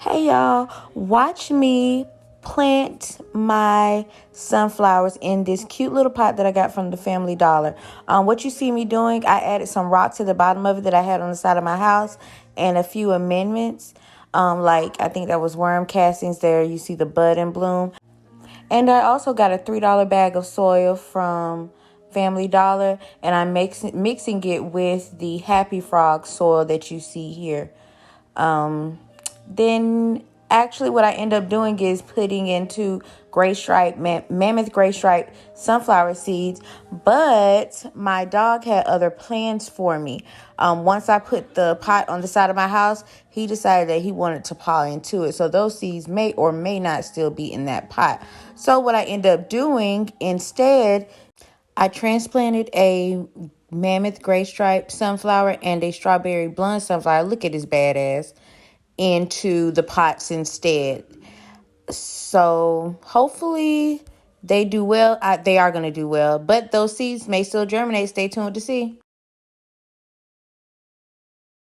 Hey y'all, watch me plant my sunflowers in this cute little pot that I got from the Family Dollar. What you see me doing, I added some rock to the bottom of it that I had on the side of my house and a few amendments. Like I think that was worm castings there. You see the bud and bloom. And I also got a $3 bag of soil from Family Dollar, and I'm mixing it with the Happy Frog soil that you see here. Then actually what I end up doing is putting into gray stripe, mammoth gray stripe sunflower seeds. But my dog had other plans for me. Once I put the pot on the side of my house, he decided that he wanted to paw into it. So those seeds may or may not still be in that pot. So what I end up doing instead, I transplanted a mammoth gray stripe sunflower and a strawberry blonde sunflower. Look at this badass, into the pots instead. So hopefully they do well. They are going to do well, but those seeds may still germinate. Stay tuned to see.